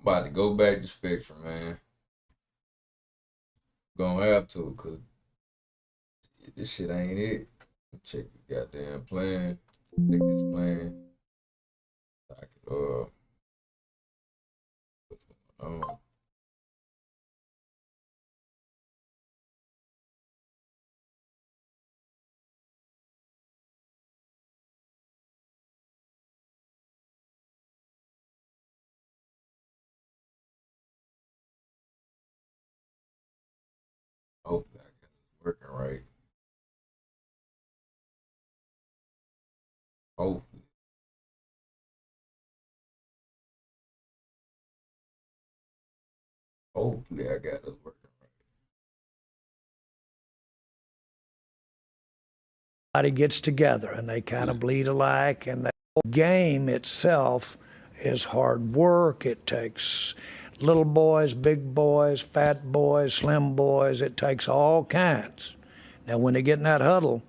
I'm about to go back to Spectrum, man. Gonna have to, cause this shit ain't it. Check the goddamn plan. Check this plan. I could, what's going on? Hopefully I got it working right. Hopefully. Hopefully I got it working right. Everybody gets together and they kind of bleed alike, and the game itself is hard work. It takes little boys, big boys, fat boys, slim boys. It takes all kinds. Now, when they get in that huddle,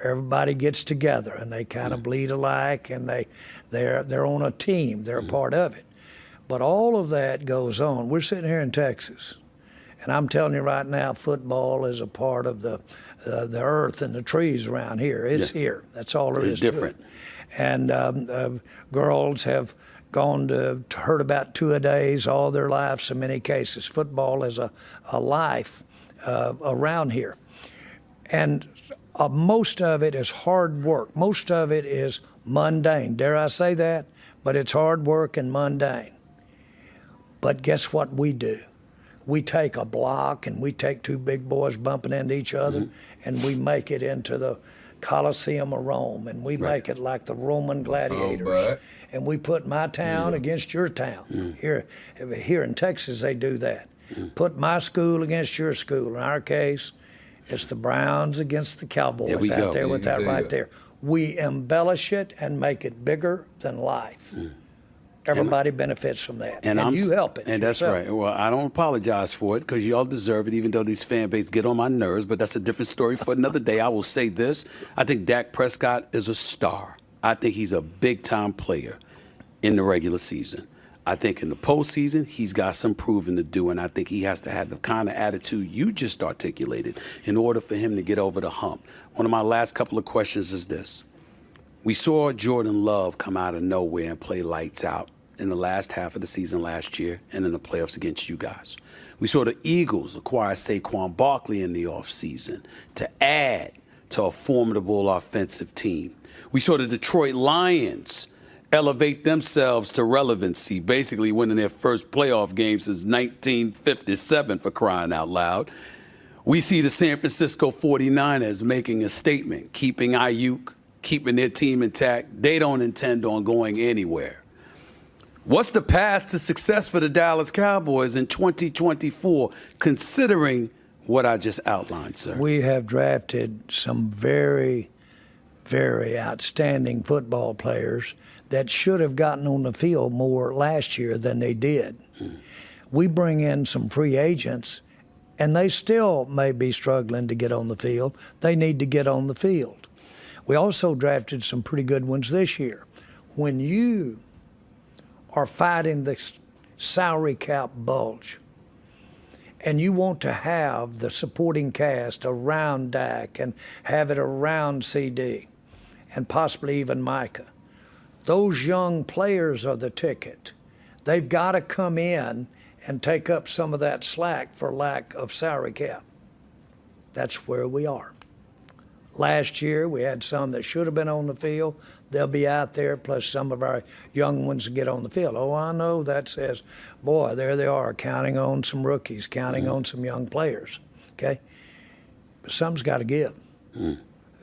everybody gets together and they kind of bleed alike, and they're on a team. They're a part of it. But all of that goes on. We're sitting here in Texas, and I'm telling you right now, football is a part of the earth and the trees around here. It's here. That's all there is It's different. to it. And girls have gone to heard about two-a-days all their lives in many cases. Football is a life around here. And most of it is hard work. Most of it is mundane. Dare I say that? But it's hard work and mundane. But guess what we do? We take a block and we take two big boys bumping into each other, and we make it into the Colosseum of Rome, and we make it like the Roman gladiators. And we put my town against your town. Here in Texas, they do that. Put my school against your school. In our case, it's the Browns against the Cowboys out there with that right there. We embellish it and make it bigger than life. Everybody benefits from that, and you help it. And that's right. Well, I don't apologize for it because y'all deserve it, even though these fan base get on my nerves, but that's a different story for another day. I will say this. I think Dak Prescott is a star. I think he's a big-time player in the regular season. I think in the postseason, he's got some proving to do, and I think he has to have the kind of attitude you just articulated in order for him to get over the hump. One of my last couple of questions is this. We saw Jordan Love come out of nowhere and play lights out in the last half of the season last year and in the playoffs against you guys. We saw the Eagles acquire Saquon Barkley in the offseason to add to a formidable offensive team. We saw the Detroit Lions elevate themselves to relevancy, basically winning their first playoff game since 1957, for crying out loud. We see the San Francisco 49ers making a statement, keeping Ayuk, keeping their team intact. They don't intend on going anywhere. What's the path to success for the Dallas Cowboys in 2024, considering what I just outlined, sir? We have drafted some very, very outstanding football players that should have gotten on the field more last year than they did. We bring in some free agents, and they still may be struggling to get on the field. They need to get on the field. We also drafted some pretty good ones this year. When you are fighting the salary cap bulge, and you want to have the supporting cast around Dak and have it around CD and possibly even Micah, those young players are the ticket. They've got to come in and take up some of that slack for lack of salary cap. That's where we are. Last year, we had some that should have been on the field. They'll be out there, plus some of our young ones get on the field. Oh, I know that says, boy, there they are, counting on some rookies, counting on some young players, okay? But something's got to give.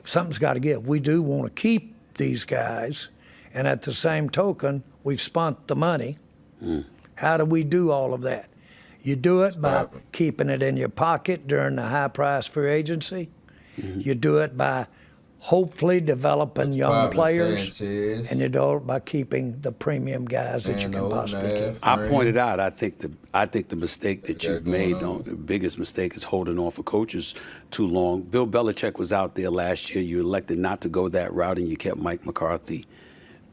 Something's got to give. We do want to keep these guys, and at the same token, we've spent the money. How do we do all of that? You do it by keeping it in your pocket during the high-price free agency. You do it by hopefully developing young players, and you do it by keeping the premium guys that you can possibly keep. I pointed out, I think the mistake that you've made, the biggest mistake, is holding on for coaches too long. Bill Belichick was out there last year. You elected not to go that route, and you kept Mike McCarthy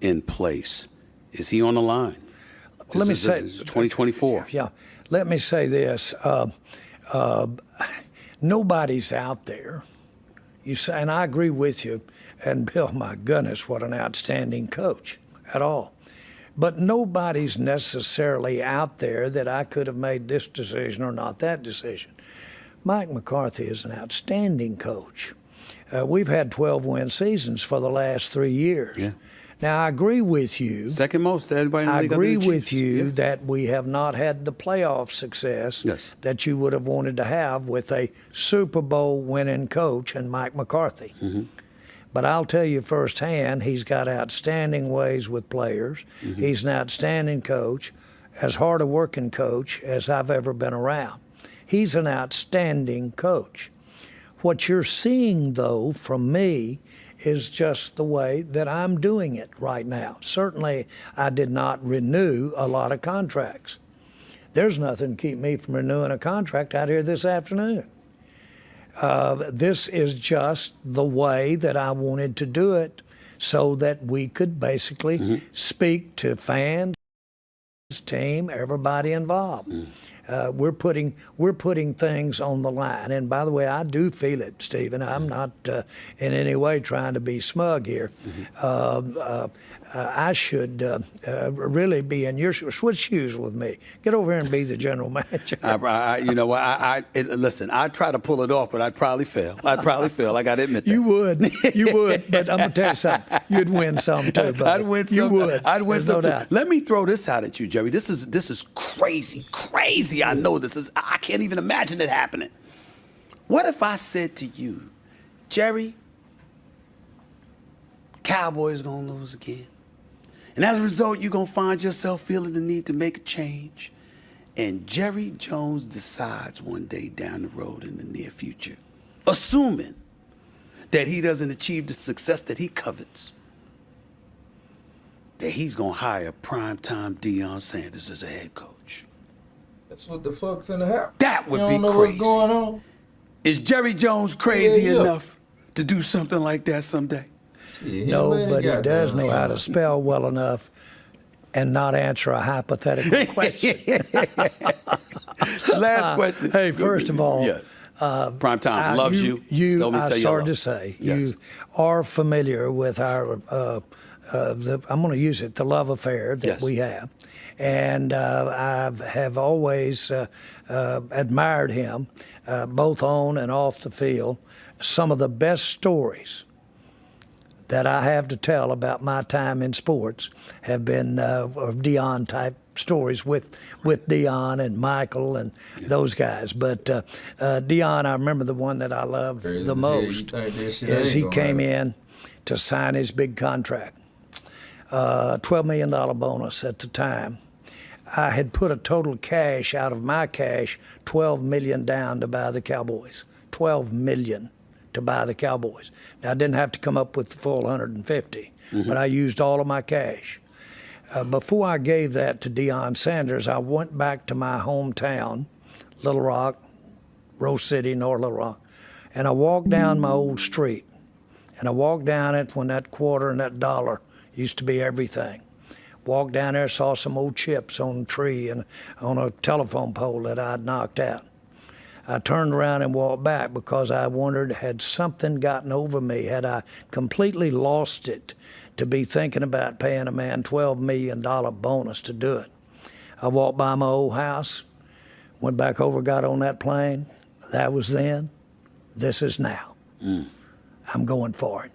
in place. Is he on the line? let me say, 2024. yeah, let me say this. Nobody's out there. You say, and I agree with you. And Bill, my goodness, what an outstanding coach at all. But nobody's necessarily out there that I could have made this decision or not that decision. Mike McCarthy is an outstanding coach. We've had 12-win seasons for the last 3 years. Yeah. Now, I agree with you. Second most to everybody in the I league. other than agree the with Chiefs. you Yeah. that we have not had the playoff success Yes. that you would have wanted to have with a Super Bowl winning coach and Mike McCarthy. Mm-hmm. But I'll tell you firsthand, he's got outstanding ways with players. Mm-hmm. He's an outstanding coach, as hard a working coach as I've ever been around. He's an outstanding coach. What you're seeing, though, from me is just the way that I'm doing it right now. Certainly, I did not renew a lot of contracts. There's nothing to keep me from renewing a contract out here this afternoon. This is just the way that I wanted to do it so that we could basically speak to fans, team, everybody involved. We're putting things on the line. And by the way, I do feel it, Stephen. I'm not in any way trying to be smug here. I should really be in your shoes. Switch shoes with me. Get over here and be the general manager. You know what? Listen, I'd try to pull it off, but I'd probably fail. I got to admit that. You would. But I'm going to tell you something. You'd win some too, buddy. I'd win some. You would. I'd win There's some no too. doubt. Let me throw this out at you, Jerry. This is crazy. I know this is. I can't even imagine it happening. What if I said to you, Jerry, Cowboys gonna lose again, and as a result, you're gonna find yourself feeling the need to make a change, and Jerry Jones decides one day down the road in the near future, assuming that he doesn't achieve the success that he covets, that he's gonna hire primetime Deion Sanders as a head coach. That's what the fuck finna happen. That would you be don't know crazy. What's going on? Is Jerry Jones crazy Yeah. enough to do something like that someday? Yeah, No, man, but he goddamn does know how to son. spell well enough and not answer a hypothetical question. Last question. Hey, first of all, yeah. Primetime loves you. Told me to I say you started love. to say, Yes. you are familiar with our, I'm going to use it, the love affair that Yes. we have. And I have always admired him, both on and off the field. Some of the best stories that I have to tell about my time in sports have been Deion type stories with Deion and Michael and those guys. But Deion, I remember the one that I love Crazy the as hell, you most think that shit is ain't he gonna came happen. in to sign his big contract, $12 million bonus at the time. I had put a total cash out of my cash, $12 million down to buy the Cowboys. $12 million to buy the Cowboys. Now I didn't have to come up with the full 150, but I used all of my cash. Before I gave that to Deion Sanders, I went back to my hometown, Little Rock, Rose City, North Little Rock, and I walked down my old street. And I walked down it when that quarter and that dollar used to be everything. Walked down there, saw some old chips on a tree and on a telephone pole that I'd knocked out. I turned around and walked back because I wondered, had something gotten over me? Had I completely lost it to be thinking about paying a man $12 million bonus to do it? I walked by my old house, went back over, got on that plane. That was then. This is now. I'm going for it.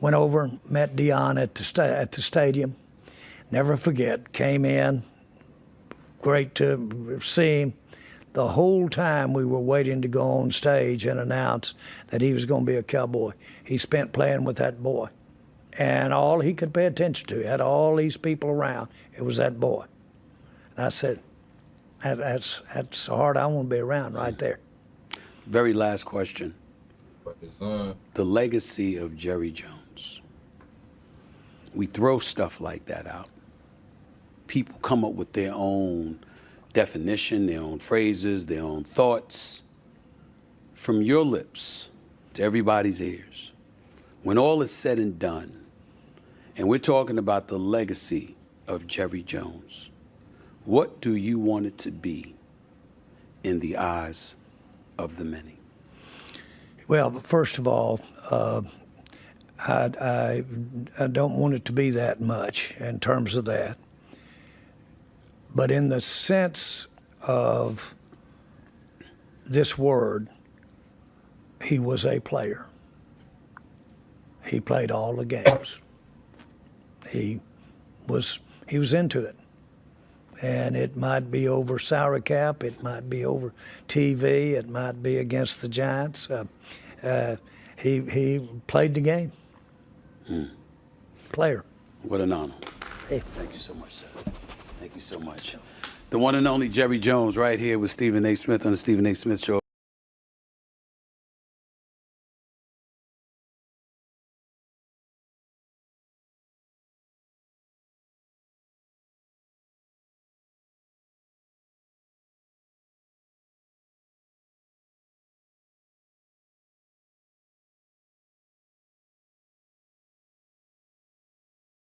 Went over, met Deion at the stadium. Never forget, came in, great to see him. The whole time we were waiting to go on stage and announce that he was going to be a Cowboy, he spent playing with that boy. And all he could pay attention to, had all these people around, it was that boy. And I said, that's the heart I want to be around right there. Very last question. But his son, The legacy of Jerry Jones. We throw stuff like that out. People come up with their own definition, their own phrases, their own thoughts. From your lips to everybody's ears, when all is said and done, and we're talking about the legacy of Jerry Jones, What do you want it to be in the eyes of the many? Well, first of all, I don't want it to be that much in terms of that. But in the sense of this word, he was a player. He played all the games. He was into it. And it might be over salary cap, it might be over TV, it might be against the Giants. He played the game. Player. What an honor. Hey. Thank you so much, sir. Thank you so much. The one and only Jerry Jones right here with Stephen A. Smith on the Stephen A. Smith Show.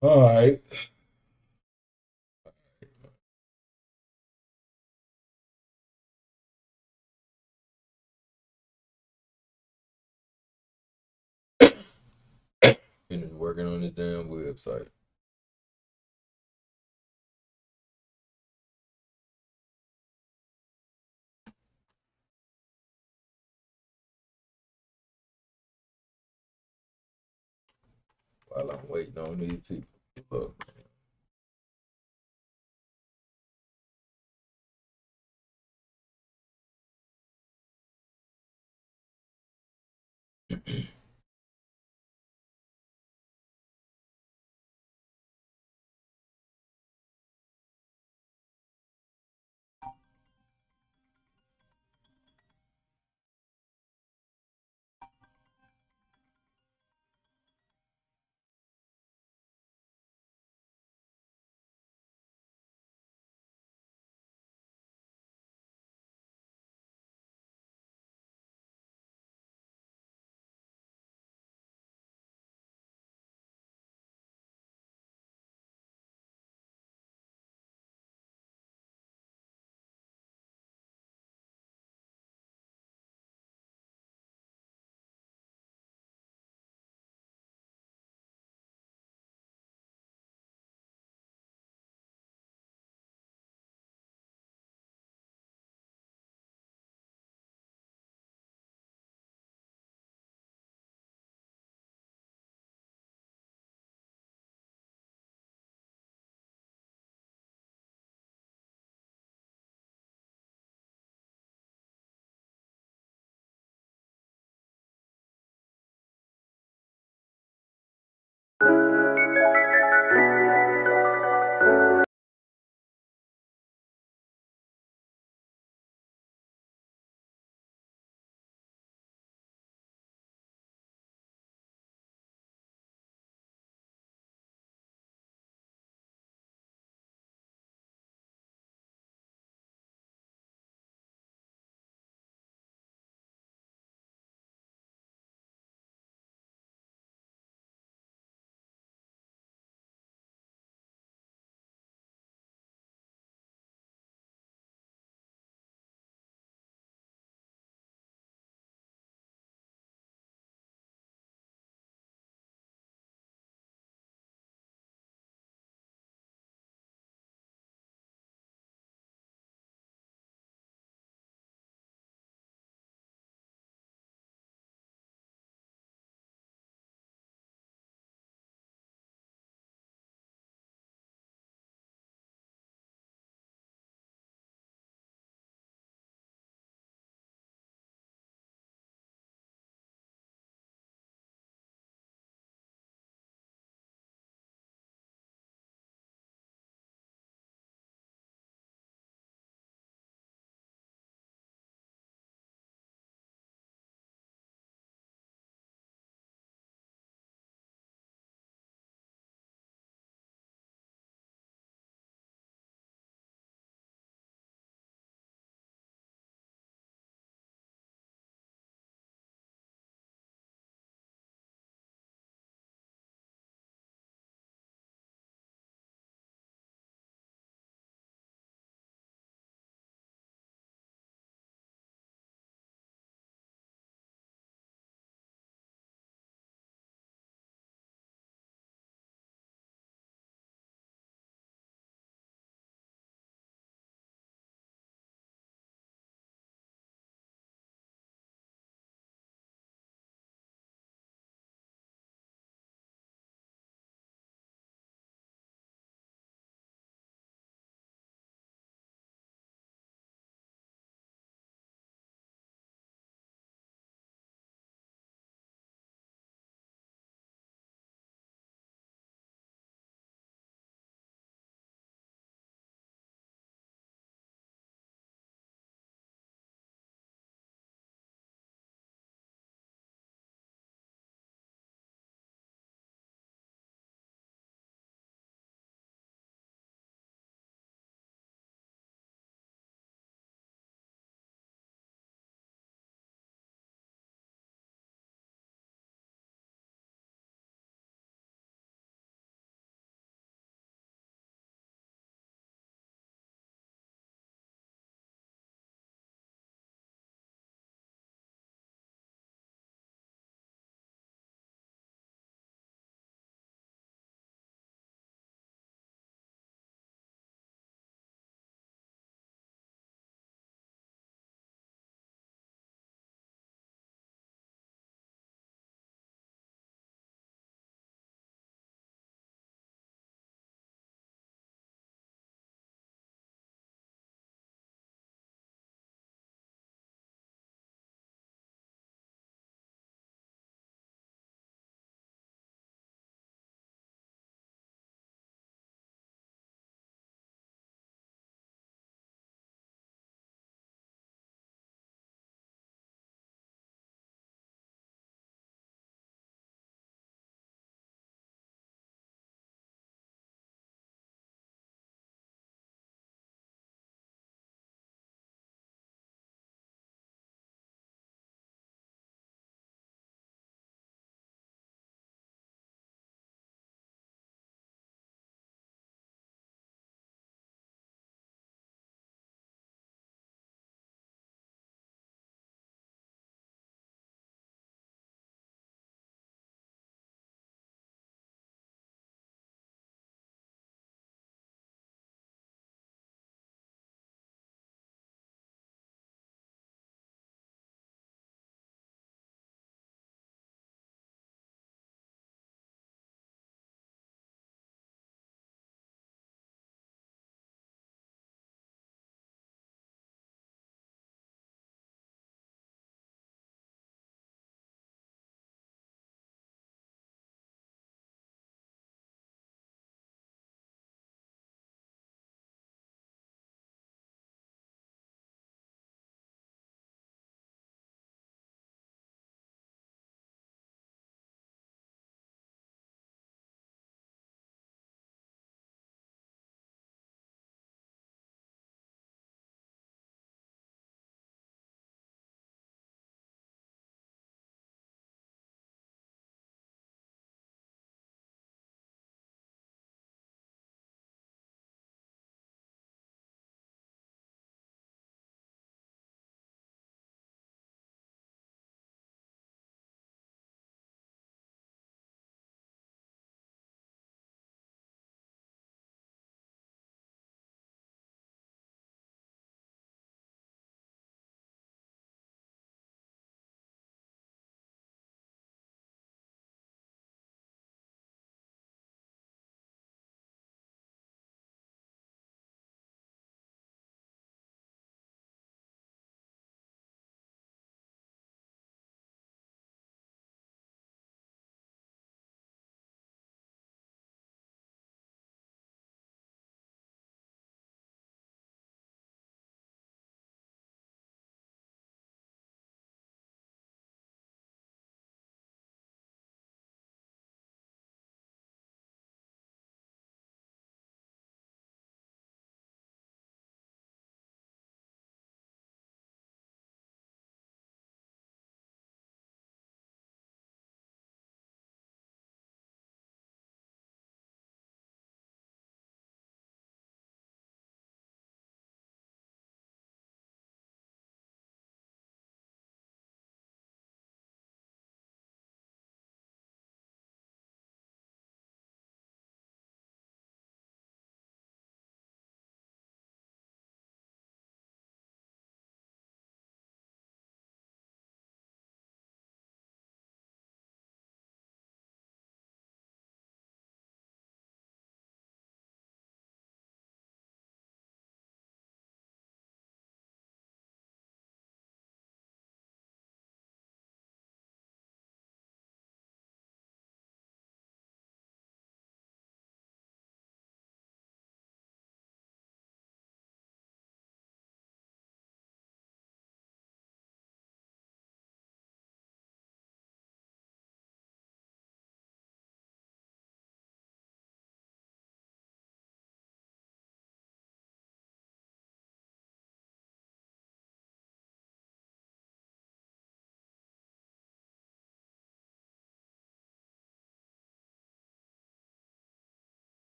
All right. Finished working on this damn website. While I'm waiting on these people. Look.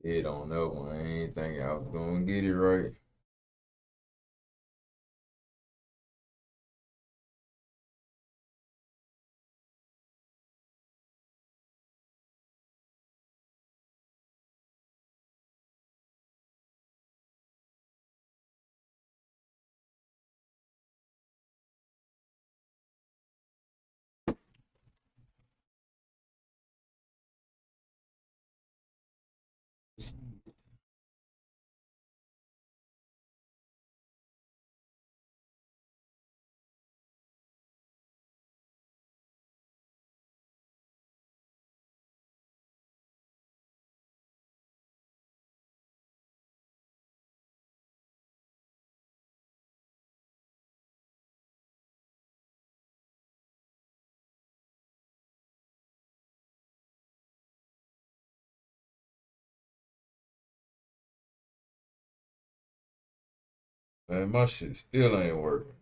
Head on that one. I ain't think I was gonna get it right. Man, my shit still ain't working.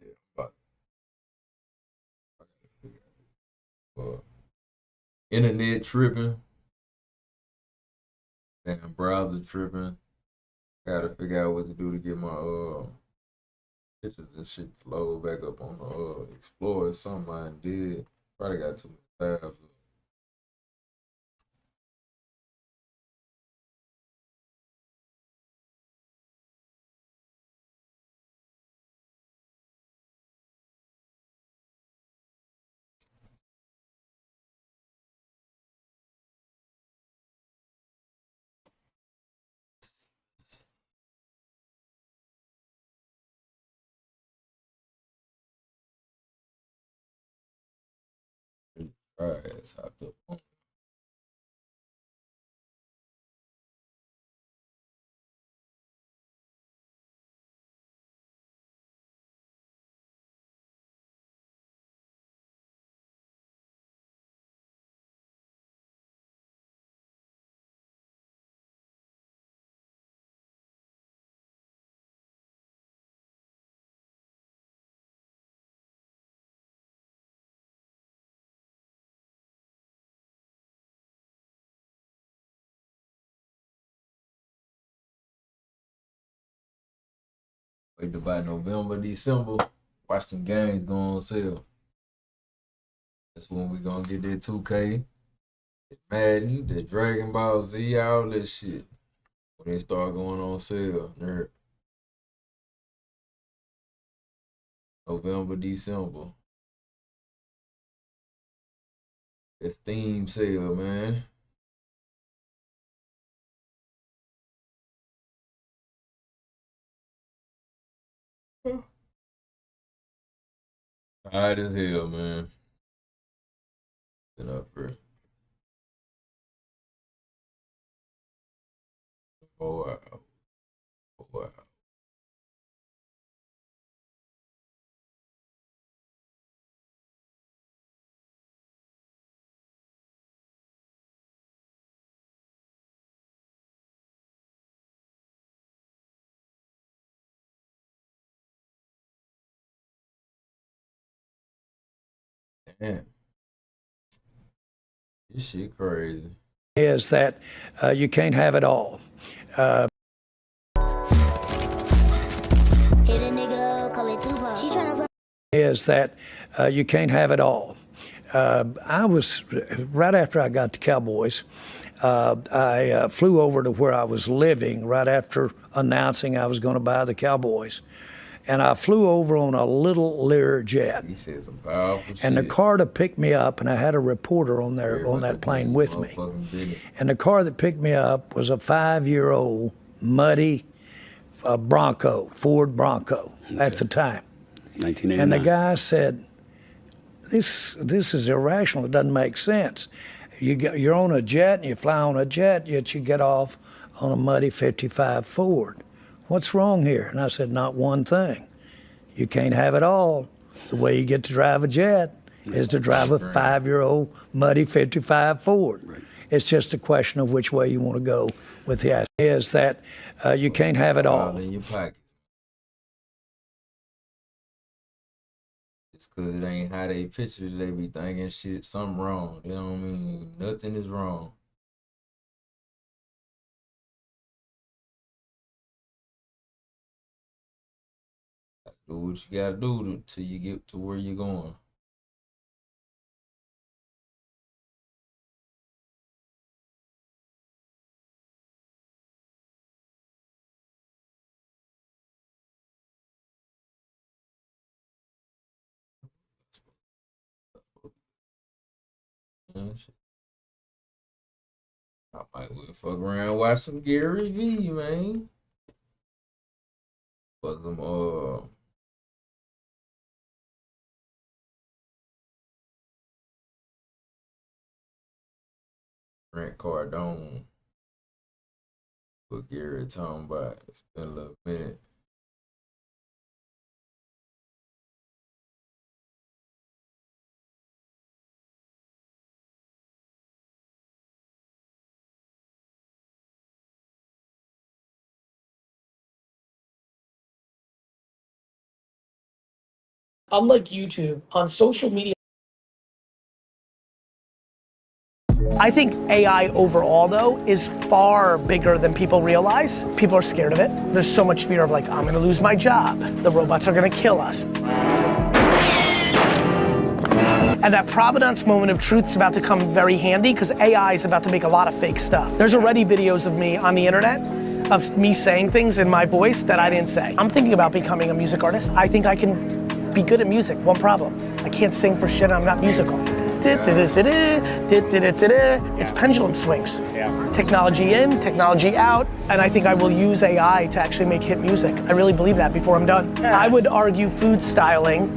Yeah, but I gotta figure out. Internet tripping, damn browser tripping. Gotta figure out what to do to get my pictures and shit to load back up on the Explorer. Something I did. Probably got too many tabs. Right, it's hopped up on. Wait till by November, December. Watch some games go on sale. That's when we gonna get that 2K, Madden, the Dragon Ball Z, all that shit. When they start going on sale, nerd. November, December. It's Steam sale, man. Tired as hell, man. Been up for 4 hours. 4 hours. Damn. This shit crazy. Is that you can't have it all. Hit a nigga, call it Tupac. She tryna Is that you can't have it all. I was, right after I got the Cowboys, I flew over to where I was living right after announcing I was going to buy the Cowboys. And I flew over on a little Learjet. He said some powerful shit. And the car that picked me up, and I had a reporter on there on that plane with me. And the car that picked me up was a 5-year-old muddy Bronco, Ford Bronco at the time. 1989. And the guy said, this is irrational. It doesn't make sense. You're on a jet and you fly on a jet, yet you get off on a muddy 55 Ford. What's wrong here? And I said, not one thing. You can't have it all. The way you get to drive a jet is to drive a 5-year-old muddy 55 Ford. Right. It's just a question of which way you want to go with the idea is that you can't have it all. In your pockets. just cause it ain't how they picture it, they be thinking shit, something wrong. You know what I mean? Nothing is wrong. Do what you gotta do till you get to where you're going. I might well fuck around and watch some Gary V, man. For some Grant Cardone. What Gary talking about. It's been a little minute. Unlike YouTube, on social media. I think AI overall, though, is far bigger than people realize. People are scared of it. There's so much fear of like, I'm gonna lose my job. The robots are gonna kill us. And that provenance moment of truth is about to come very handy because AI is about to make a lot of fake stuff. There's already videos of me on the internet of me saying things in my voice that I didn't say. I'm thinking about becoming a music artist. I think I can be good at music. One problem, I can't sing for shit, I'm not musical. It's pendulum swings. Yeah. Technology in, technology out, and I think I will use AI to actually make hit music. I really believe that before I'm done. Yeah. I would argue food styling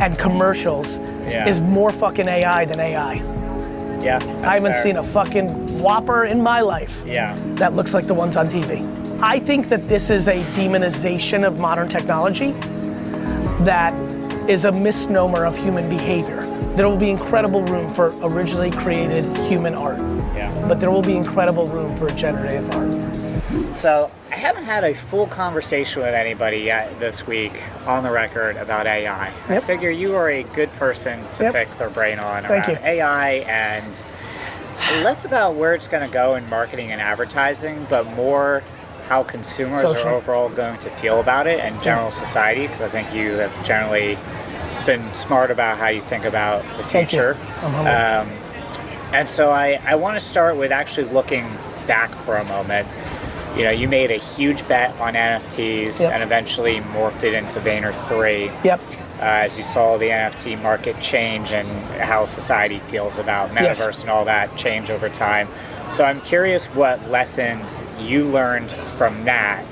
and commercials is more fucking AI than AI. Yeah. I haven't seen a fucking Whopper in my life that looks like the ones on TV. I think that this is a demonization of modern technology that is a misnomer of human behavior. There will be incredible room for originally created human art, but there will be incredible room for generative art. So I haven't had a full conversation with anybody yet this week on the record about AI. I figure you are a good person to pick their brain on around AI and less about where it's going to go in marketing and advertising, but more how consumers are overall going to feel about it and general society, because I think you have generally been smart about how you think about the future. And so I want to start with actually looking back for a moment. You know, you made a huge bet on NFTs and eventually morphed it into Vayner 3. As you saw the NFT market change and how society feels about metaverse and all that change over time. So I'm curious what lessons you learned from that,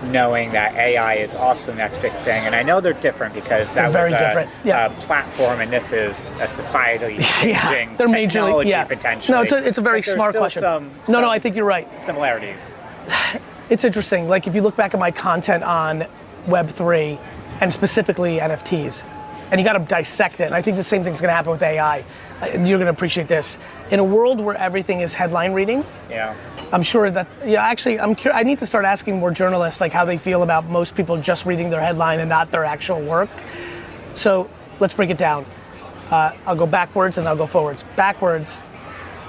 knowing that AI is also the next big thing. And I know they're different because that was a platform and this is a societally changing technology potentially. No, it's a very smart question. No, I think you're right. Similarities. It's interesting, like if you look back at my content on Web3 and specifically NFTs, and you gotta dissect it, and I think the same thing's gonna happen with AI. You're gonna appreciate this. In a world where everything is headline reading, I'm sure that, actually, I need to start asking more journalists like how they feel about most people just reading their headline and not their actual work. So let's break it down. I'll go backwards and I'll go forwards. Backwards,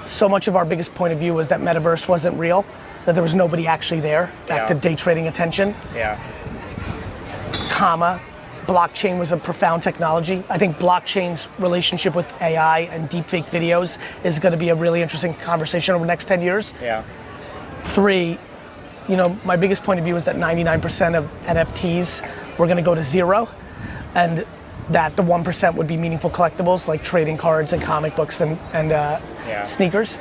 so much of our biggest point of view was that metaverse wasn't real, that there was nobody actually there, back to day trading attention. Comma, blockchain was a profound technology. I think blockchain's relationship with AI and deepfake videos is gonna be a really interesting conversation over the next 10 years. 3, my biggest point of view is that 99% of NFTs were gonna go to zero, and that the 1% would be meaningful collectibles like trading cards and comic books and sneakers.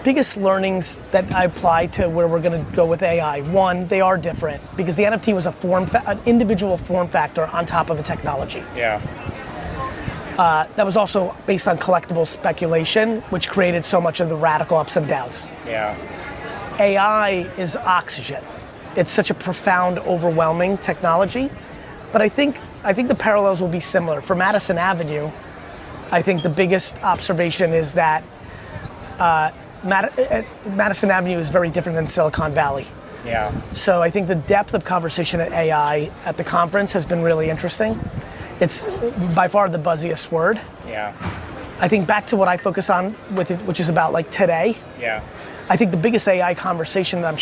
Biggest learnings that I apply to where we're gonna go with AI. 1, they are different because the NFT was an individual form factor on top of a technology. That was also based on collectible speculation, which created so much of the radical ups and downs. AI is oxygen. It's such a profound, overwhelming technology, but I think the parallels will be similar. For Madison Avenue, I think the biggest observation is that Madison Avenue is very different than Silicon Valley. So I think the depth of conversation at AI at the conference has been really interesting. It's by far the buzziest word. Yeah. I think back to what I focus on with it, which is about like today. Yeah. I think the biggest AI conversation that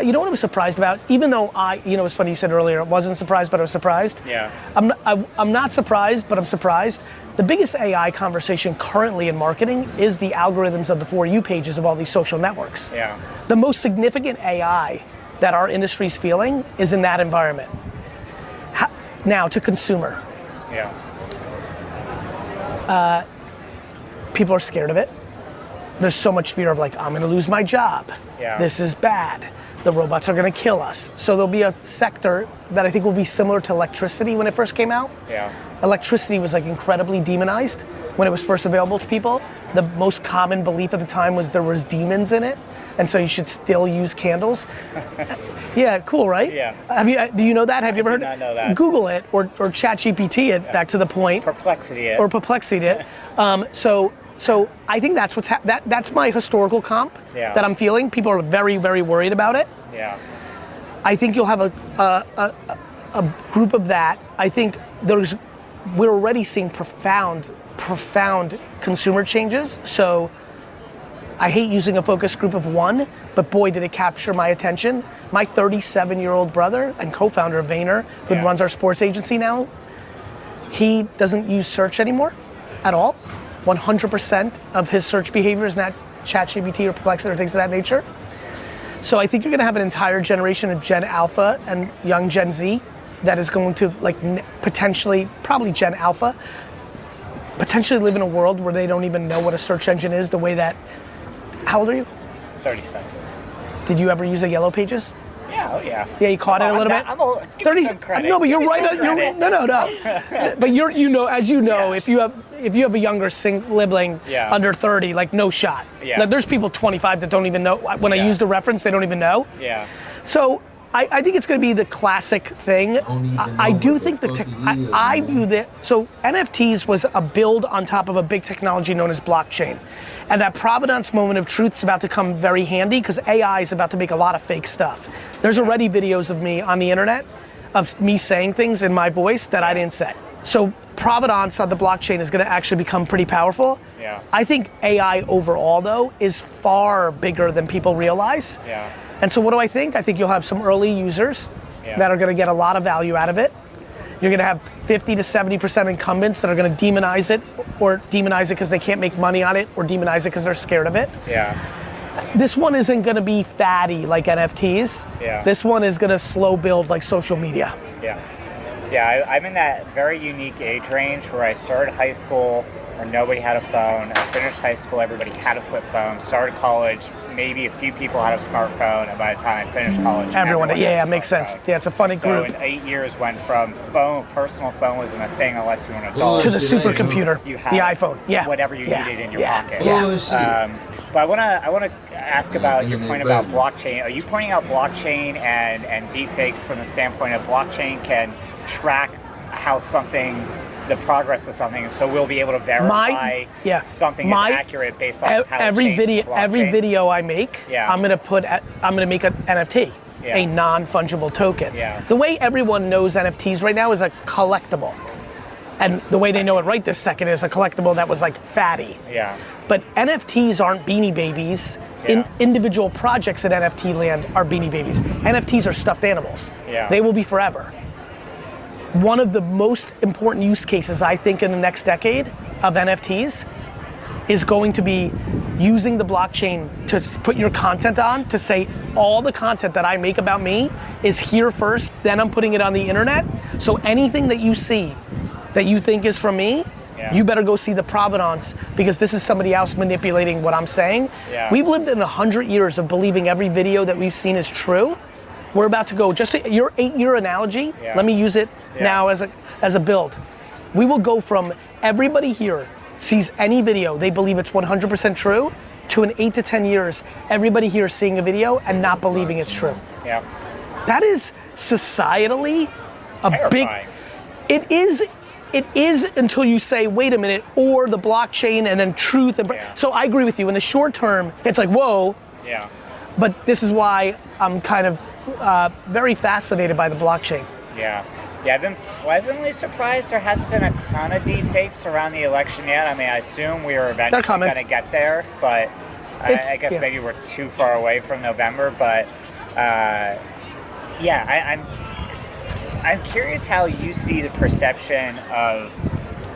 you know what I was surprised about? Even though it's funny you said earlier, I wasn't surprised, but I was surprised. Yeah. I'm not surprised, but I'm surprised. The biggest AI conversation currently in marketing is the algorithms of the For You pages of all these social networks. Yeah. The most significant AI that our industry's feeling is in that environment. Now to consumer. Yeah. People are scared of it. There's so much fear of like, I'm gonna lose my job. Yeah. This is bad. The robots are gonna kill us. So there'll be a sector that I think will be similar to electricity when it first came out. Yeah. Electricity was like incredibly demonized when it was first available to people. The most common belief at the time was there was demons in it, and so you should still use candles. Yeah, cool, right? Yeah. Do you know that? Have you ever heard? I did not know that. Google it or ChatGPT it. Back to the point. Perplexity it. Or perplexity it. So I think that's that's my historical comp that I'm feeling. People are very, very worried about it. Yeah. I think you'll have a group of that. I think we're already seeing profound consumer changes. So I hate using a focus group of one, but boy, did it capture my attention. My 37-year-old brother and co-founder of Vayner, who runs our sports agency now, he doesn't use search anymore at all. 100% of his search behavior is not ChatGPT or Perplexity or things of that nature. So I think you're gonna have an entire generation of Gen Alpha and young Gen Z that is going to potentially, probably Gen Alpha, potentially live in a world where they don't even know what a search engine is the way that, how old are you? 36. Did you ever use a Yellow Pages? Yeah, oh yeah. Yeah, you caught it a little bit? I'm old. Give me some credit. No, but you're right. Credit. No. But as you know, if you have a younger sibling under 30, like no shot. Yeah. Like, there's people 25 that don't even know. When I use the reference, they don't even know. Yeah. So I think it's going to be the classic thing. I do think I view that. So NFTs was a build on top of a big technology known as blockchain. And that provenance moment of truth is about to come very handy because AI is about to make a lot of fake stuff. There's already videos of me on the internet of me saying things in my voice that I didn't say. So provenance on the blockchain is going to actually become pretty powerful. Yeah. I think AI overall though is far bigger than people realize. Yeah. And so what do I think? I think you'll have some early users that are going to get a lot of value out of it. You're going to have 50 to 70% incumbents that are going to demonize it because they can't make money on it or demonize it because they're scared of it. Yeah. This one isn't going to be fatty like NFTs. Yeah. This one is going to slow build like social media. Yeah. Yeah, I'm in that very unique age range where I started high school where nobody had a phone. I finished high school, everybody had a flip phone. Started college, maybe a few people had a smartphone, and by the time I finished college, everyone had a makes sense. smartphone. Yeah, it's a funny So group. in 8 years went from personal phone wasn't a thing unless you were an adult. To the supercomputer, You had the iPhone. Yeah. whatever you needed in your pocket. Bullshit. But I want to ask about your point about blockchain. Are you pointing out blockchain and deepfakes from the standpoint of blockchain can track how the progress of something, and so we'll be able to verify something is accurate based on how every video I make, I'm gonna make an NFT, a non-fungible token. Yeah. The way everyone knows NFTs right now is a collectible. And the way they know it right this second is a collectible that was like fatty. Yeah. But NFTs aren't Beanie Babies. Individual projects at NFT land are Beanie Babies. NFTs are stuffed animals. Yeah. They will be forever. One of the most important use cases I think in the next decade of NFTs is going to be using the blockchain to put your content on, to say all the content that I make about me is here first, then I'm putting it on the internet. So anything that you see that you think is from me, you better go see the provenance because this is somebody else manipulating what I'm saying. Yeah. We've lived in 100 years of believing every video that we've seen is true. We're about to go, your 8-year analogy, let me use it now as a build. We will go from everybody here sees any video, they believe it's 100% true, to in 8 to 10 years, everybody here is seeing a video and not believing it's true. Yeah. That is societally terrifying. It is until you say, wait a minute, or the blockchain and then truth. So I agree with you. In the short term, it's like, whoa. Yeah. But this is why I'm kind of very fascinated by the blockchain. Yeah. Yeah, I've been pleasantly surprised there hasn't been a ton of deep fakes around the election yet. I mean, I assume we were eventually going to get there, but I guess maybe we're too far away from November. But I'm curious how you see the perception of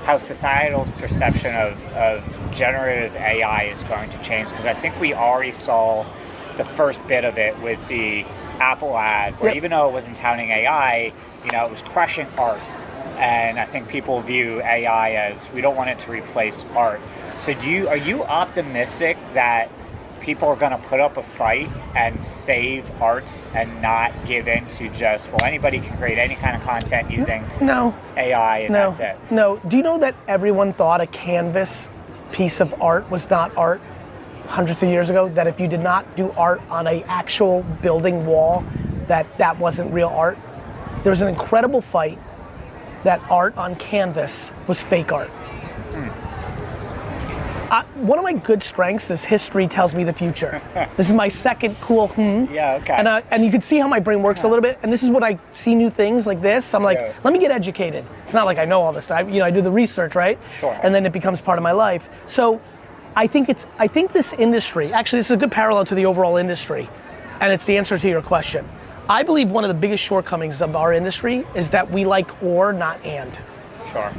how societal's perception of generative AI is going to change, because I think we already saw the first bit of it with the Apple ad, where even though it wasn't touting AI, it was crushing art. And I think people view AI as, we don't want it to replace art. So are you optimistic that people are going to put up a fight and save arts and not give in to just, well, anybody can create any kind of content using AI and that's it? No. Do you know that everyone thought a canvas piece of art was not art hundreds of years ago? That if you did not do art on an actual building wall, that wasn't real art? There was an incredible fight that art on canvas was fake art. One of my good strengths is history tells me the future. This is my second cool Yeah, okay. And you can see how my brain works a little bit. And this is when I see new things like this, I'm like, let me get educated. It's not like I know all this stuff. I do the research, right? Sure. And then it becomes part of my life. So I think this industry, actually this is a good parallel to the overall industry, and it's the answer to your question. I believe one of the biggest shortcomings of our industry is that we like or, not and. Sure.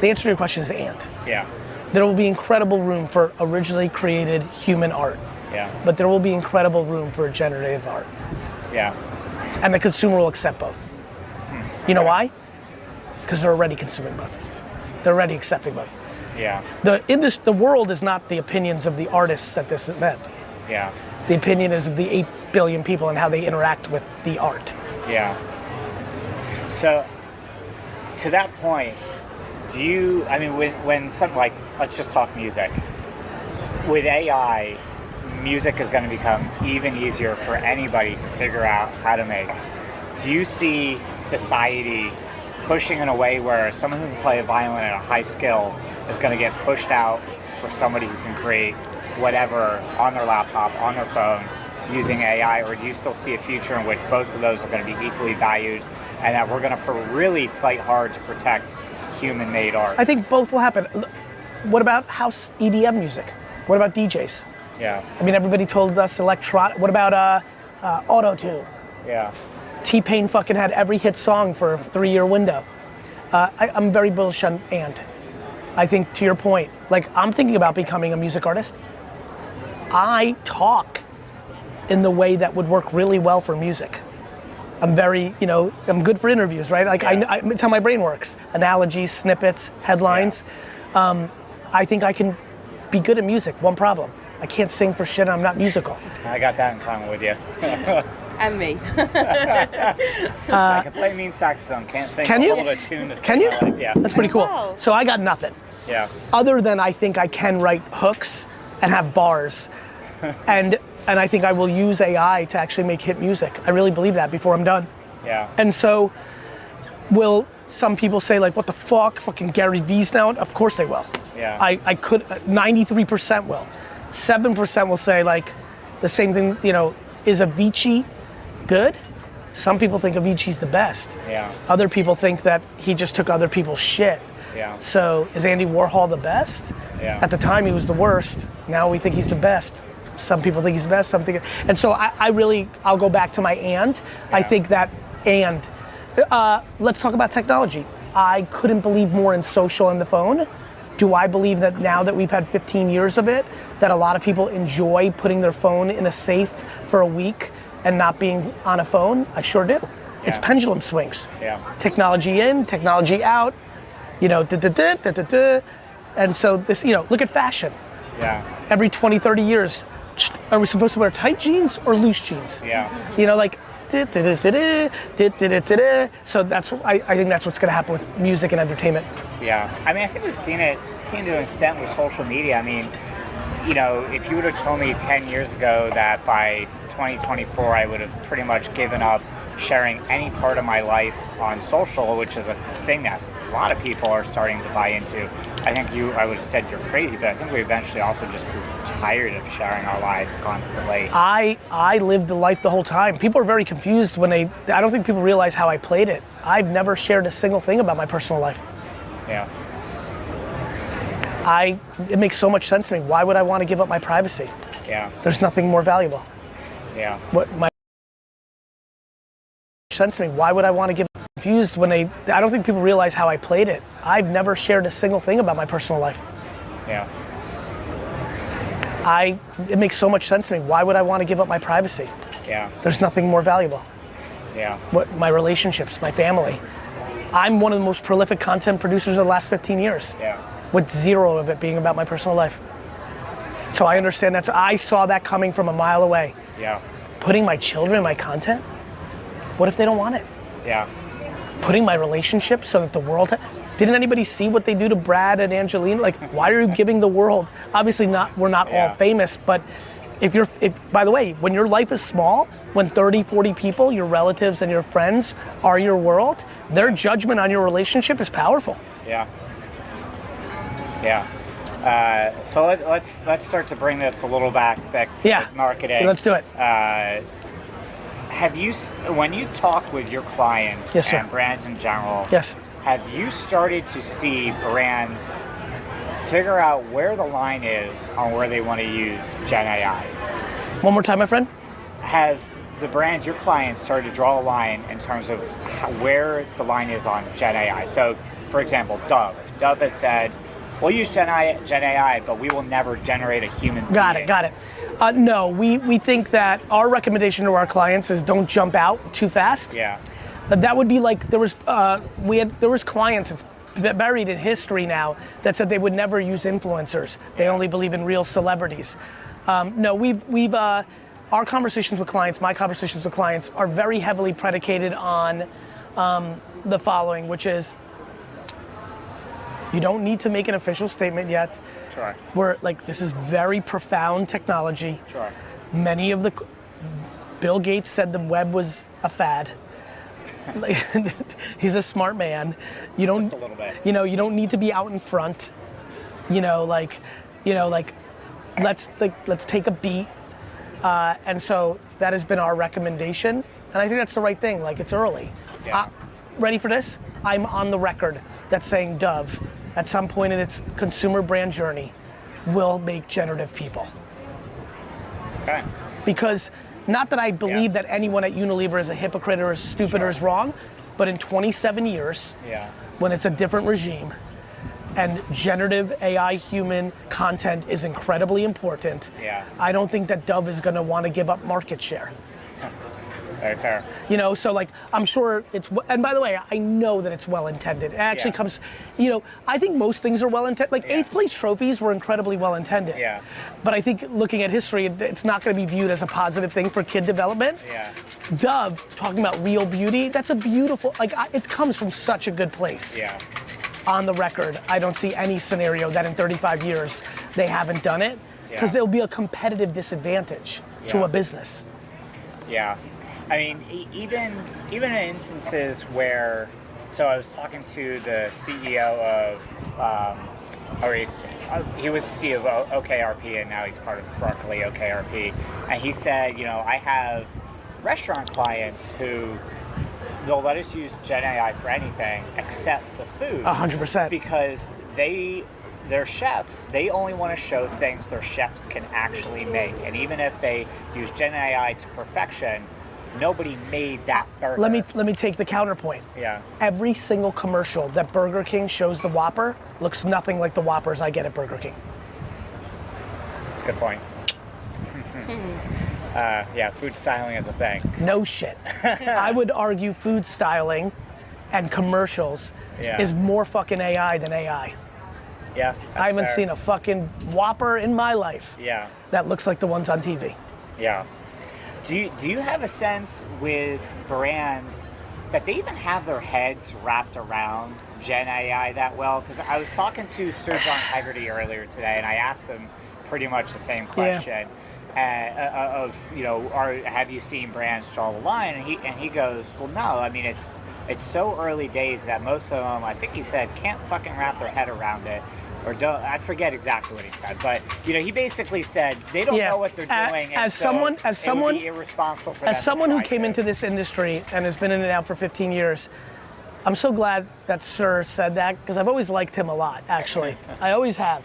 The answer to your question is and. Yeah. There will be incredible room for originally created human art. Yeah. But there will be incredible room for generative art. Yeah. And the consumer will accept both. You know why? Because they're already consuming both. They're already accepting both. Yeah. The world is not the opinions of the artists at this event. Yeah. The opinion is of the 8 billion people and how they interact with the art. Yeah. So, to that point, when something like, let's just talk music. With AI, music is going to become even easier for anybody to figure out how to make. Do you see society pushing in a way where someone who can play a violin at a high skill is going to get pushed out for somebody who can create whatever on their laptop, on their phone, using AI? Or do you still see a future in which both of those are going to be equally valued, and that we're going to really fight hard to protect human-made art? I think both will happen. What about house EDM music? What about DJs? Yeah. I mean, everybody told us electronic. What about auto-tune? Yeah. T-Pain fucking had every hit song for a 3-year window. I'm very bullish on and. I think, to your point, like, I'm thinking about becoming a music artist. I talk in the way that would work really well for music. I'm very, I'm good for interviews, right? Like, it's how my brain works. Analogies, snippets, headlines. Yeah. I think I can be good at music. One problem, I can't sing for shit, I'm not musical. I got that in common with you. And me. I can play mean saxophone, can't sing Can you? hold a tune to Can you? like, yeah. That's pretty cool. Wow. So I got nothing. Yeah. Other than I think I can write hooks and have bars. and I think I will use AI to actually make hit music. I really believe that before I'm done. Yeah. And so, will some people say, like, what the fuck, fucking Gary Vee's now? Of course they will. Yeah. I could, 93% will. 7% will say, like, the same thing, is Avicii good? Some people think Avicii's the best. Yeah. Other people think that he just took other people's shit. Yeah. So is Andy Warhol the best? Yeah. At the time he was the worst. Now we think he's the best. Some people think he's the best, some think, and so I'll go back to my and. Yeah. I think that let's talk about technology. I couldn't believe more in social and the phone. Do I believe that now that we've had 15 years of it, that a lot of people enjoy putting their phone in a safe for a week and not being on a phone? I sure do. Yeah. It's pendulum swings. Yeah. Technology in, technology out, and so this, look at fashion. Yeah. Every 20, 30 years, are we supposed to wear tight jeans or loose jeans? Yeah. So I think that's what's going to happen with music and entertainment. Yeah, I mean, I think we've seen it to an extent with social media. I mean, if you would have told me 10 years ago that by 2024 I would have pretty much given up sharing any part of my life on social, which is a thing that a lot of people are starting to buy into. I think I would have said you're crazy, but I think we eventually also just grew tired of sharing our lives constantly. I lived the life the whole time. People are very confused when I don't think people realize how I played it. I've never shared a single thing about my personal life. Yeah. It makes so much sense to me. Why would I want to give up my privacy? Yeah. There's nothing more valuable. Yeah. Sense to me. Why would I want to give confused when I don't think people realize how I played it. I've never shared a single thing about my personal life. Yeah. It makes so much sense to me. Why would I want to give up my privacy? Yeah. There's nothing more valuable. Yeah. My relationships, my family. I'm one of the most prolific content producers of the last 15 years. Yeah. With zero of it being about my personal life. So I understand that. So I saw that coming from a mile away. Yeah. Putting my children in my content? What if they don't want it? Yeah. Putting my relationships so that the world... Didn't anybody see what they do to Brad and Angelina? Like, why are you giving the world... Obviously, we're not all famous, but by the way, when your life is small, when 30, 40 people, your relatives and your friends are your world, their judgment on your relationship is powerful. Yeah. Yeah. So let's start to bring this a little back to marketing. Let's do it. Have you, when you talk with your clients and brands in general, have you started to see brands figure out where the line is on where they want to use Gen AI? One more time, my friend. Have the brands, your clients, started to draw a line in terms of where the line is on Gen AI? So, for example, Dove. Dove has said, we'll use Gen AI, but we will never generate a human being. Got it. No, we think that our recommendation to our clients is don't jump out too fast. Yeah. That would be like, there was clients, it's buried in history now, that said they would never use influencers. They only believe in real celebrities. No, we've our conversations with clients, my conversations with clients are very heavily predicated on the following, which is, you don't need to make an official statement yet. Sure. This is very profound technology. Sure. Bill Gates said the web was a fad. He's a smart man. Just a little bit. You don't need to be out in front. Let's take a beat. And so that has been our recommendation. And I think that's the right thing. It's early. Yeah. Ready for this? I'm on the record that's saying Dove, at some point in its consumer brand journey, will make generative people. Okay. Because not that I believe that anyone at Unilever is a hypocrite or is stupid or is wrong, but in 27 years, when it's a different regime, and generative AI human content is incredibly important, I don't think that Dove is going to want to give up market share. Very fair. I'm sure and by the way, I know that it's well-intended. It actually comes, I think most things are well-intended. 8th place trophies were incredibly well-intended. Yeah. But I think looking at history, it's not going to be viewed as a positive thing for kid development. Yeah. Dove, talking about real beauty, that's a beautiful, it comes from such a good place. Yeah. On the record, I don't see any scenario that in 35 years they haven't done it, because there'll be a competitive disadvantage to a business. Yeah. I mean, even in instances where, so I was talking to the CEO of, he was the CEO of OKRP, and now he's part of Berkeley OKRP, and he said, I have restaurant clients who they'll let us use Gen AI for anything except the food. 100%. Because they're chefs. They only want to show things their chefs can actually make, and even if they use Gen AI to perfection, nobody made that burger. Let me take the counterpoint. Yeah. Every single commercial that Burger King shows the Whopper looks nothing like the Whoppers I get at Burger King. That's a good point. Food styling is a thing. No shit. I would argue food styling and commercials is more fucking AI than AI. Yeah. I haven't seen a fucking Whopper in my life that looks like the ones on TV. Yeah. Do you have a sense with brands that they even have their heads wrapped around Gen AI that well? Because I was talking to Sir John Hegarty earlier today, and I asked him pretty much the same question have you seen brands draw the line? And he goes, well, no. I mean, it's it's so early days that most of them, I think he said, can't fucking wrap their head around it. Or don't, I forget exactly what he said, but he basically said they don't know what they're doing. As so someone it would be irresponsible for as someone who came into this industry and has been in it now for 15 years, I'm so glad that Sir said that, because I've always liked him a lot. Actually, I always have.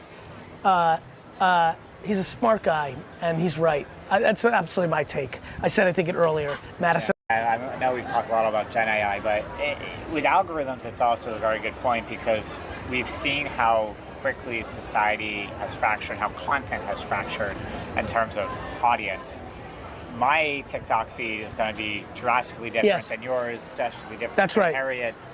He's a smart guy, and he's right. That's absolutely my take. I think it earlier, Madison. I know we've talked a lot about Gen AI, but with algorithms, it's also a very good point, because we've seen how quickly society has fractured, how content has fractured in terms of audience. My TikTok feed is going to be drastically different than yours, drastically different than Harriet's.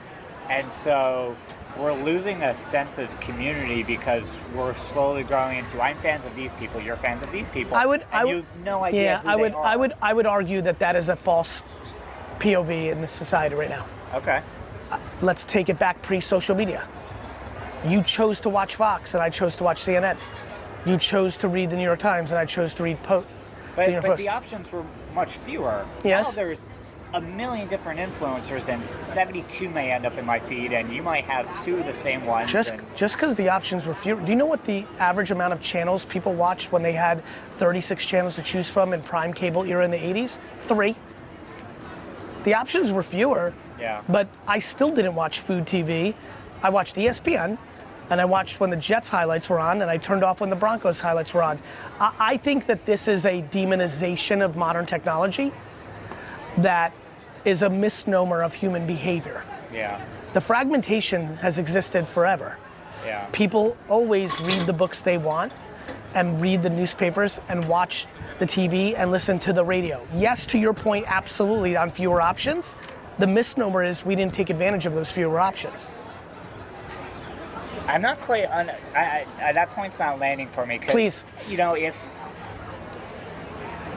And so we're losing a sense of community because we're slowly growing into, I'm fans of these people, you're fans of these people, you have no idea who they are. I would argue that is a false POV in this society right now. Okay. Let's take it back pre-social media. You chose to watch Fox and I chose to watch CNN. You chose to read the New York Times and I chose to read the New York Post. But the options were much fewer. Yes. Now there's a million different influencers and 72 may end up in my feed, and you might have 2 of the same ones. Just because the options were fewer. Do you know what the average amount of channels people watched when they had 36 channels to choose from in prime cable era in the 80s? 3. The options were fewer. Yeah. But I still didn't watch food TV. I watched ESPN, and I watched when the Jets highlights were on, and I turned off when the Broncos highlights were on. I think that this is a demonization of modern technology that is a misnomer of human behavior. Yeah. The fragmentation has existed forever. Yeah. People always read the books they want and read the newspapers and watch the TV and listen to the radio. Yes, to your point, absolutely, on fewer options. The misnomer is we didn't take advantage of those fewer options. I'm not quite that point's not landing for me. Please. If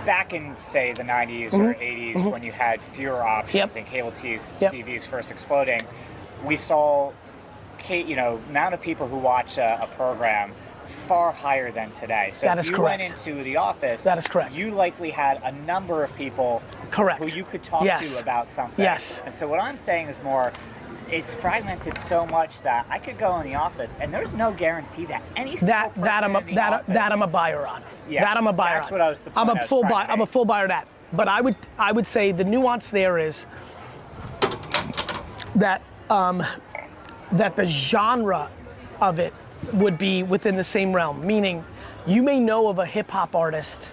back in, say, the 90s or 80s, when you had fewer options and cable TVs first exploding, we saw, amount of people who watch a program far higher than today. So that if you correct. went into the office, that is correct. You likely had a number of people who you could talk to about something. Yes. And so what I'm saying is more, it's fragmented so much that I could go in the office and there's no guarantee that any single person in the office, that I'm a buyer on. Yeah, that I'm a buyer that's on. What I was the I'm point a full buyer. I'm a full buyer of that. But I would say the nuance there is that that the genre of it would be within the same realm. Meaning, you may know of a hip hop artist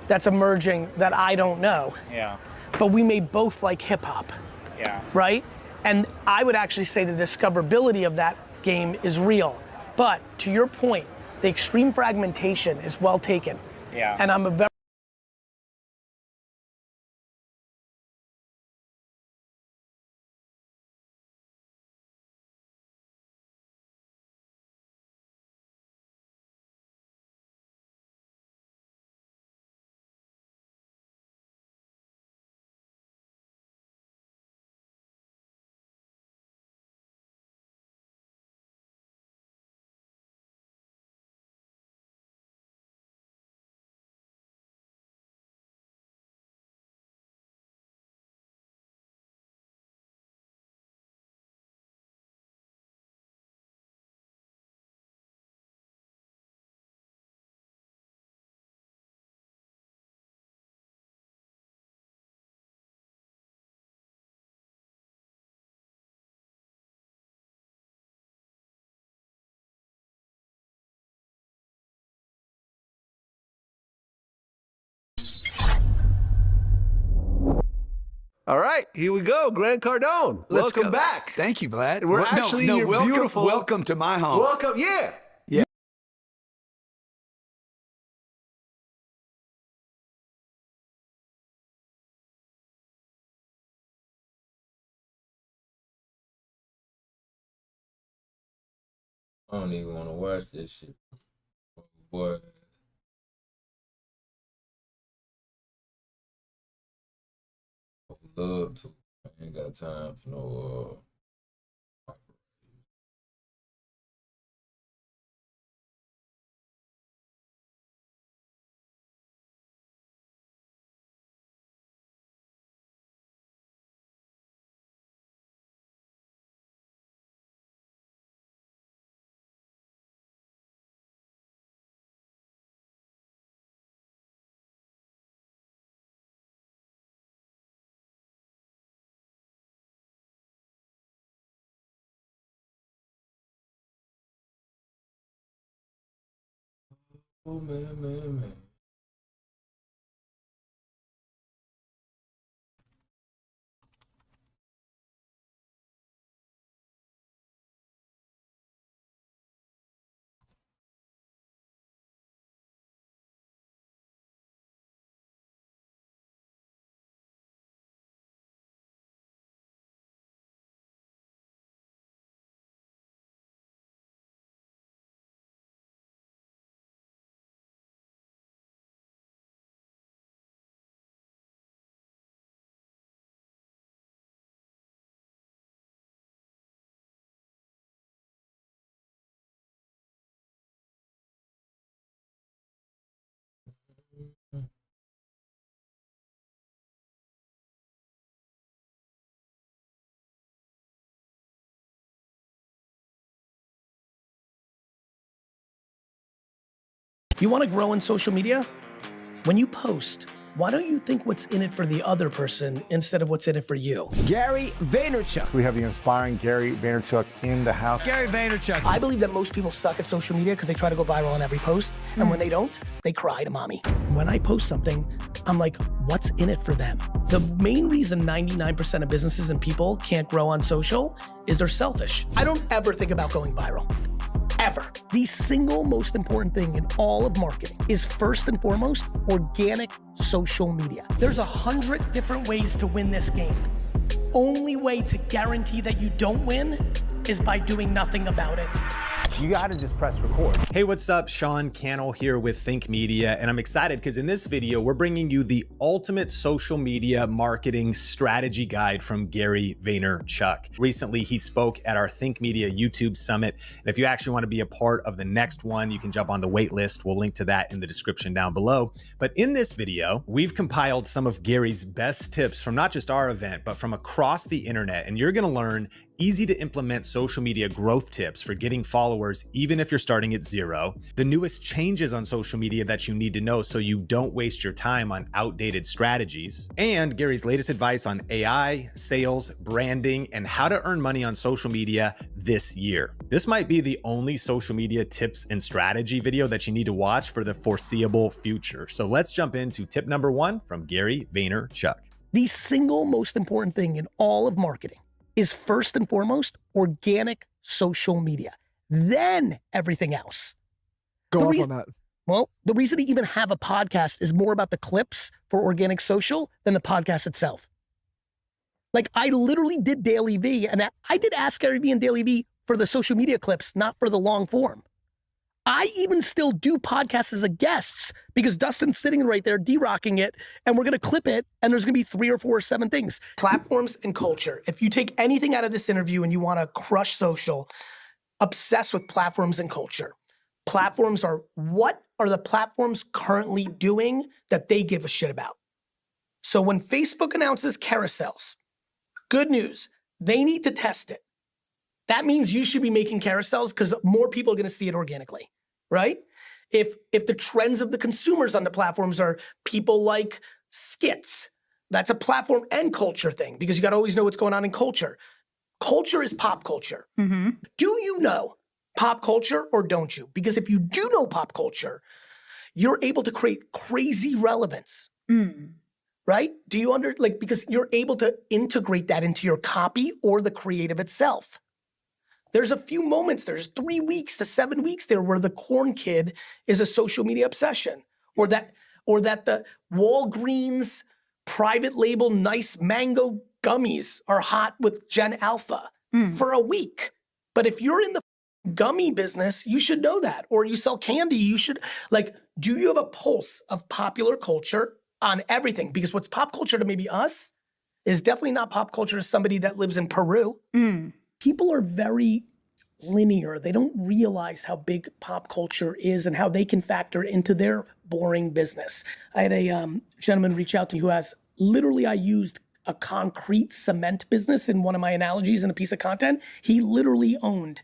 that's emerging that I don't know. Yeah. But we may both like hip hop. Yeah. Right? And I would actually say the discoverability of that game is real. But to your point, the extreme fragmentation is well taken. Yeah. And I'm a very All right, here we go. Grant Cardone. Welcome back. Thank you, Vlad. We're actually in your beautiful. Welcome to my home. Welcome, yeah. I don't even want to watch this shit. Boy. I would love to. I ain't got time for no Oh, man. You want to grow in social media? When you post, why don't you think what's in it for the other person instead of what's in it for you? Gary Vaynerchuk. We have the inspiring Gary Vaynerchuk in the house. Gary Vaynerchuk. I believe that most people suck at social media because they try to go viral on every post, and when they don't, they cry to mommy. When I post something, I'm like, what's in it for them? The main reason 99% of businesses and people can't grow on social is they're selfish. I don't ever think about going viral. Ever. The single most important thing in all of marketing is first and foremost, organic social media. There's 100 different ways to win this game. Only way to guarantee that you don't win is by doing nothing about it. You gotta just press record. Hey, what's up? Sean Cannell here with Think Media, and I'm excited because in this video, we're bringing you the ultimate social media marketing strategy guide from Gary Vaynerchuk. Recently, he spoke at our Think Media YouTube Summit, and if you actually want to be a part of the next one, you can jump on the wait list. We'll link to that in the description down below. But in this video, we've compiled some of Gary's best tips from not just our event, but from across the internet, and you're gonna learn easy to implement social media growth tips for getting followers, even if you're starting at zero, the newest changes on social media that you need to know so you don't waste your time on outdated strategies, and Gary's latest advice on AI, sales, branding, and how to earn money on social media this year. This might be the only social media tips and strategy video that you need to watch for the foreseeable future. So let's jump into tip number 1 from Gary Vaynerchuk. The single most important thing in all of marketing is first and foremost, organic social media. Then everything else. Go off on that. Well, the reason to even have a podcast is more about the clips for organic social than the podcast itself. Like I literally did Daily V, and I did Ask Gary V and Daily V for the social media clips, not for the long form. I even still do podcasts as a guest because Dustin's sitting right there D-rocking it, and we're going to clip it, and there's going to be 3 or 4 or 7 things. Platforms and culture. If you take anything out of this interview and you want to crush social, obsess with platforms and culture. Platforms are, what are the platforms currently doing that they give a shit about? So when Facebook announces carousels, good news, they need to test it. That means you should be making carousels because more people are going to see it organically, right? If the trends of the consumers on the platforms are people like skits, that's a platform and culture thing because you got to always know what's going on in culture. Culture is pop culture. Mm-hmm. Do you know pop culture or don't you? Because if you do know pop culture, you're able to create crazy relevance. Right? Do you because you're able to integrate that into your copy or the creative itself. There's a few moments, there's 3 weeks to 7 weeks there where the corn kid is a social media obsession, or that the Walgreens private label nice mango gummies are hot with Gen Alpha for a week. But if you're in the gummy business, you should know that. Or you sell candy, you should, do you have a pulse of popular culture on everything? Because what's pop culture to maybe us is definitely not pop culture to somebody that lives in Peru. People are very linear. They don't realize how big pop culture is and how they can factor into their boring business. I had a gentleman reach out to me who has, literally I used a concrete cement business in one of my analogies in a piece of content. He literally owned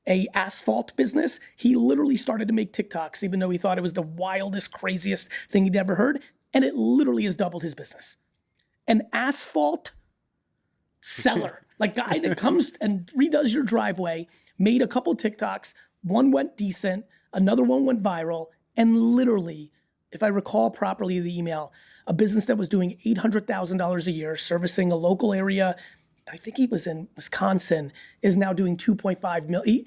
a asphalt business. He literally started to make TikToks even though he thought it was the wildest, craziest thing he'd ever heard. And it literally has doubled his business. An asphalt seller, guy that comes and redoes your driveway, made a couple TikToks. One went decent, another one went viral, And literally, if I recall properly the email, a business that was doing $800,000 a year, servicing a local area, I think he was in Wisconsin, is now doing 2.5 million.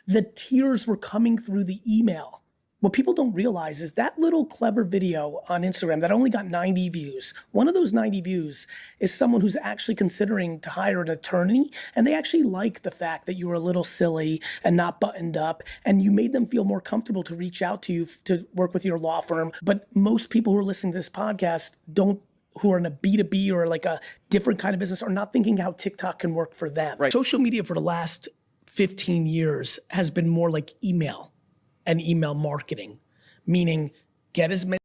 The tears were coming through the email. What people don't realize is that little clever video on Instagram that only got 90 views, one of those 90 views is someone who's actually considering to hire an attorney, and they actually like the fact that you were a little silly and not buttoned up, and you made them feel more comfortable to reach out to you to work with your law firm. But most people who are listening to this podcast who are in a B2B or like a different kind of business are not thinking how TikTok can work for them. Right. Social media for the last 15 years has been more like email and email marketing, meaning get as many